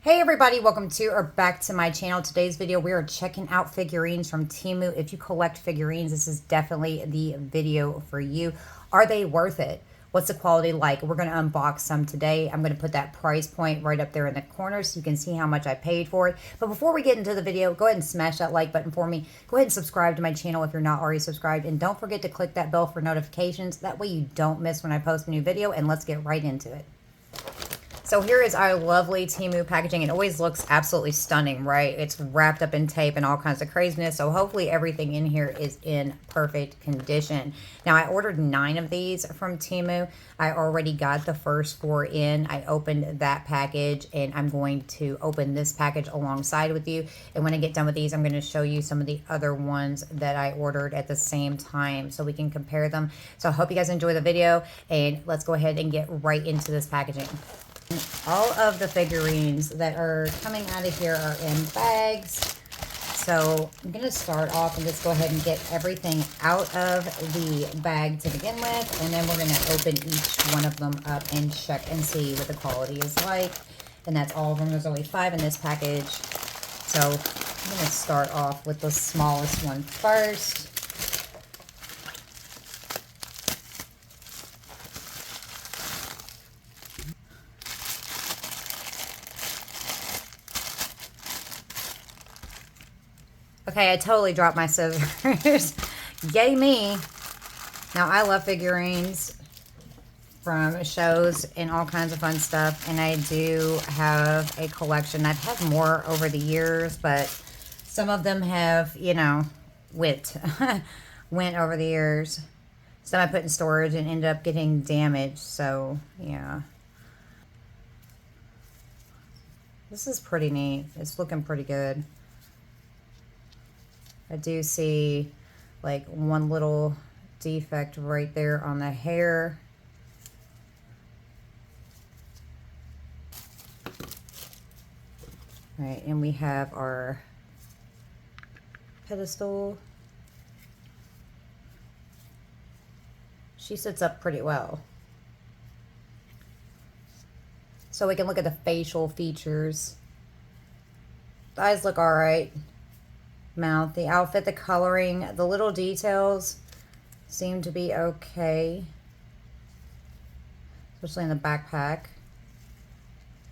Hey everybody, welcome to or back to my channel. Today's video, we are checking out figurines from Temu. If you collect figurines, this is definitely the video for you. Are they worth it? What's the quality like? We're going to unbox some today. I'm going to put that price point right up there in the corner so you can see how much I paid for it. But before we get into the video, go ahead and smash that like button for me. Go ahead and subscribe to my channel if you're not already subscribed. And don't forget to click that bell for notifications. That way you don't miss when I post a new video. And let's get right into it. So here is our lovely Temu packaging. It always looks absolutely stunning, right? It's wrapped up in tape and all kinds of craziness. So hopefully everything in here is in perfect condition. Now I ordered 9 of these from Temu. I already got the first 4 in. I opened that package and I'm going to open this package alongside with you. And when I get done with these, I'm going to show you some of the other ones that I ordered at the same time so we can compare them. So I hope you guys enjoy the video and let's go ahead and get right into this packaging. All of the figurines that are coming out of here are in bags. So I'm going to start off and just go ahead and get everything out of the bag to begin with. And then we're going to open each one of them up and check and see what the quality is like. And that's all of them. There's only 5 in this package. So I'm going to start off with the smallest one first. Okay, I totally dropped my scissors. Yay me. Now, I love figurines from shows and all kinds of fun stuff. And I do have a collection. I've had more over the years, but some of them have, you know, went over the years. Some I put in storage and ended up getting damaged. So, yeah. This is pretty neat. It's looking pretty good. I do see like one little defect right there on the hair. All right, and we have our pedestal. She sits up pretty well. So we can look at the facial features. The eyes look all right. Mouth, the outfit, the coloring, the little details seem to be okay, especially in the backpack.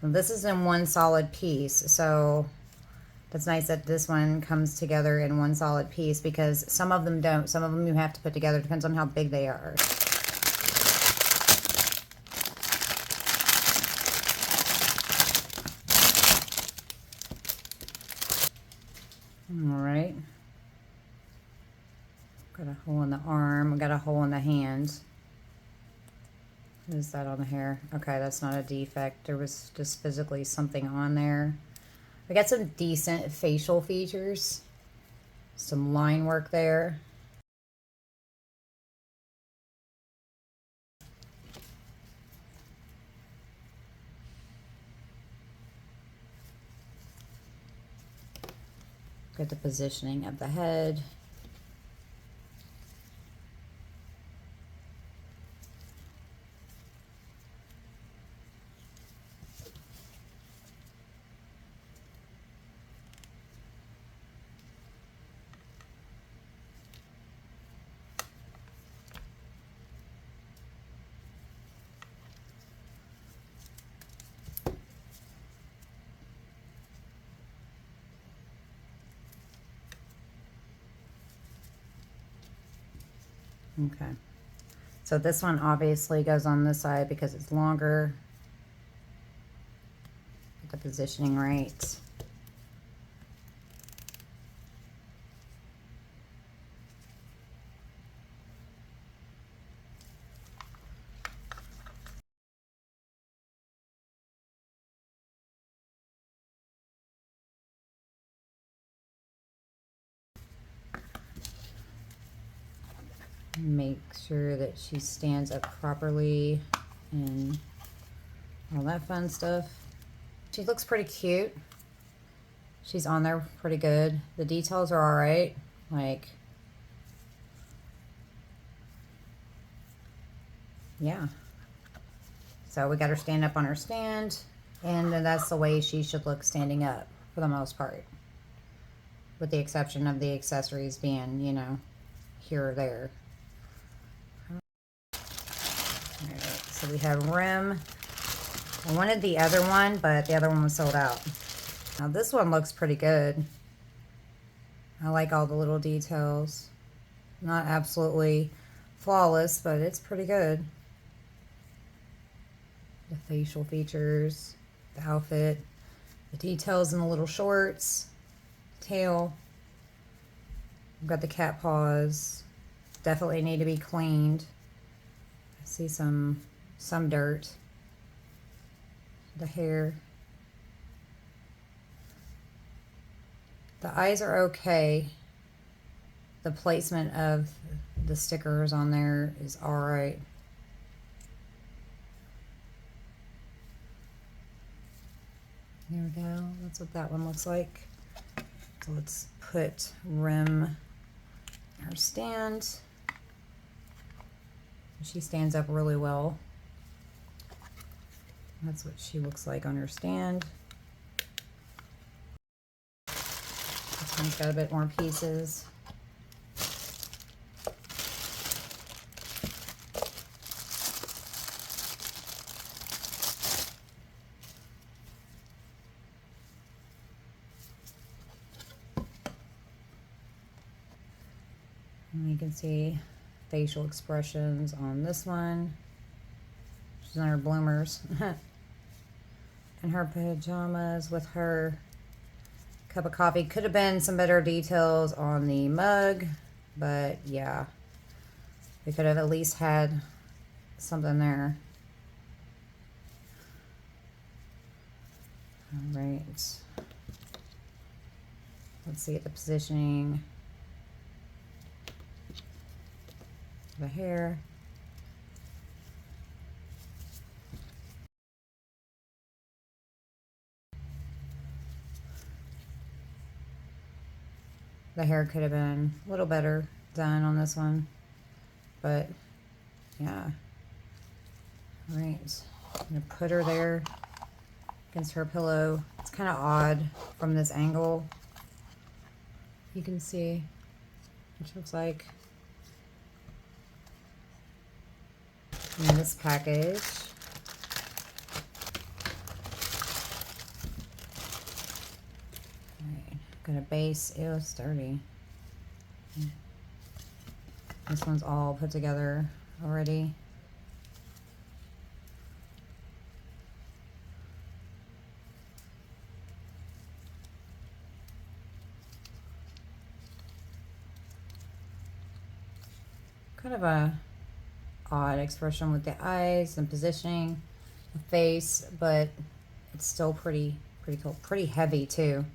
And this is in one solid piece, so that's nice that this one comes together in one solid piece, because some of them don't. Some of them you have to put together. It depends on how big they are. All right. Got a hole in the arm. Got a hole in the hand. What is that on the hair? Okay, that's not a defect. There was just physically something on there. We got some decent facial features. Some line work there. Got the positioning of the head. Okay, so this one obviously goes on this side because it's longer. Get the positioning right. Make sure that she stands up properly and all that fun stuff. She looks pretty cute. She's on there pretty good. The details are all right. Like, yeah. So we got her stand up on her stand. And that's the way she should look standing up for the most part. With the exception of the accessories being, you know, here or there. Alright, so we have rim. I wanted the other one, but the other one was sold out. Now this one looks pretty good. I like all the little details. Not absolutely flawless, but it's pretty good. The facial features, the outfit, the details in the little shorts, tail. We've got the cat paws. Definitely need to be cleaned. I see some dirt. The hair. The eyes are okay. The placement of the stickers on there is alright. There we go. That's what that one looks like. So let's put rim in her stand. She stands up really well. That's what she looks like on her stand. This one's got a bit more pieces. And you can see facial expressions on this one. She's in her bloomers. In her pajamas with her cup of coffee. Could have been some better details on the mug, but yeah. We could have at least had something there. All right. Let's see at the positioning. The hair. The hair could have been a little better done on this one, but yeah. All right, I'm gonna put her there against her pillow. It's kind of odd from this angle. You can see, which looks like in this package. Got a base. Ew, it's dirty. This one's all put together already. Kind of a odd expression with the eyes and positioning, the face, but it's still pretty cool. Pretty heavy too.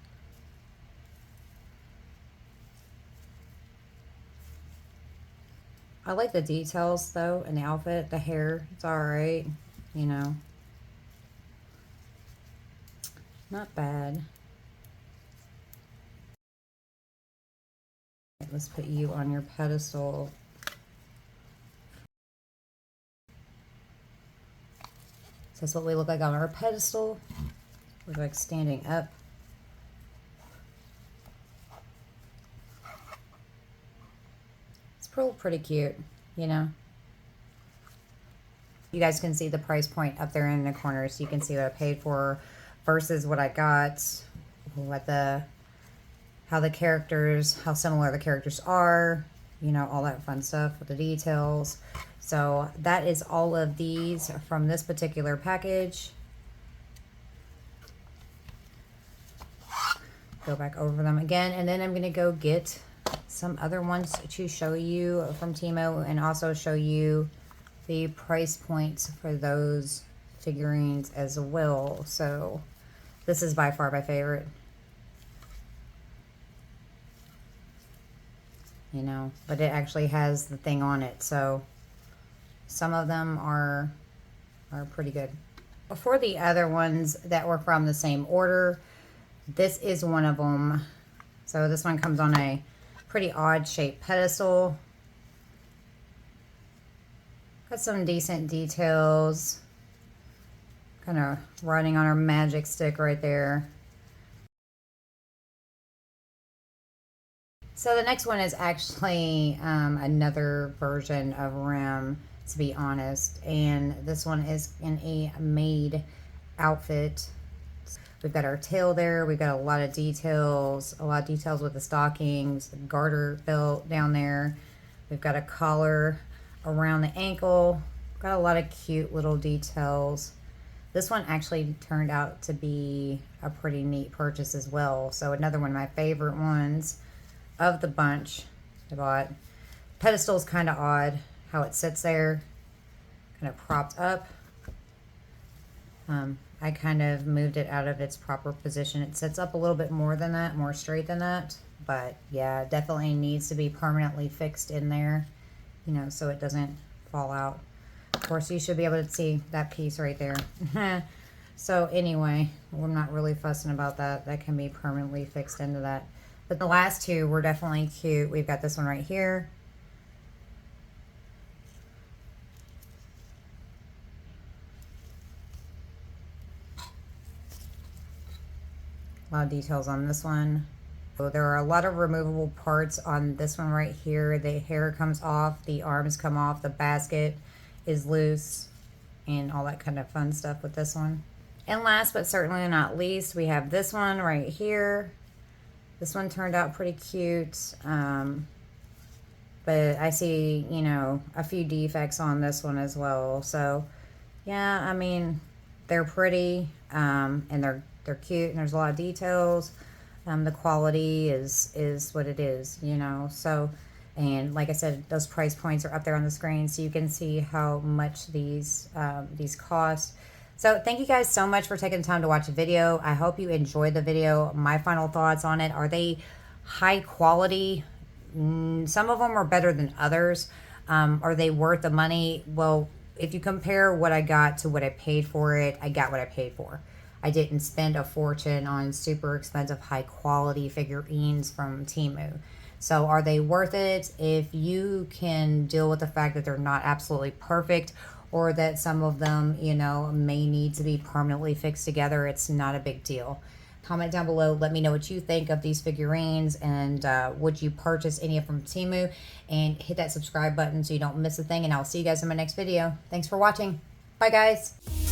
I like the details though in the outfit. The hair, it's alright, you know. Not bad. Let's put you on your pedestal. So that's what we look like on our pedestal. We're like standing up. Pretty cute, you know. You guys can see the price point up there in the corner, so you can see what I paid for versus what I got, what how similar the characters are, you know, all that fun stuff with the details. So that is all of these from this particular package. Go back over them again, and then I'm gonna go get some other ones to show you from Temu and also show you the price points for those figurines as well. So this is by far my favorite. You know, but it actually has the thing on it, so some of them are pretty good. For the other ones that were from the same order, this is one of them. So this one comes on a pretty odd shaped pedestal. Got some decent details. Kind of riding on our magic stick right there. So the next one is actually another version of Rim, to be honest. And this one is in a maid outfit. We've got our tail there. We've got a lot of details with the stockings, the garter belt down there. We've got a collar around the ankle. Got a lot of cute little details. This one actually turned out to be a pretty neat purchase as well. So another one of my favorite ones of the bunch I bought. Pedestal's kind of odd how it sits there, kind of propped up. I kind of moved it out of its proper position. It sits up a little bit more than that, more straight than that. But yeah, it definitely needs to be permanently fixed in there, you know, so it doesn't fall out. Of course, you should be able to see that piece right there. So anyway, we're not really fussing about that. That can be permanently fixed into that. But the last two were definitely cute. We've got this one right here. A lot of details on this one. So there are a lot of removable parts on this one right here. The hair comes off, the arms come off, the basket is loose, and all that kind of fun stuff with this one. And last but certainly not least, we have this one right here. This one turned out pretty cute, but I see, you know, a few defects on this one as well. So yeah, I mean, they're pretty, and they're cute, and there's a lot of details. The quality is what it is, you know. So, and like I said, those price points are up there on the screen, so you can see how much these cost. So thank you guys so much for taking the time to watch the video. I hope you enjoyed the video. My final thoughts on it: are they high quality? Some of them are better than others. Are they worth the money? Well, if you compare what I got to what I paid for it, I got what I paid for. I didn't spend a fortune on super expensive, high quality figurines from Temu. So are they worth it? If you can deal with the fact that they're not absolutely perfect, or that some of them, you know, may need to be permanently fixed together, it's not a big deal. Comment down below. Let me know what you think of these figurines, and would you purchase any of them from Temu? And hit that subscribe button so you don't miss a thing, and I'll see you guys in my next video. Thanks for watching. Bye, guys.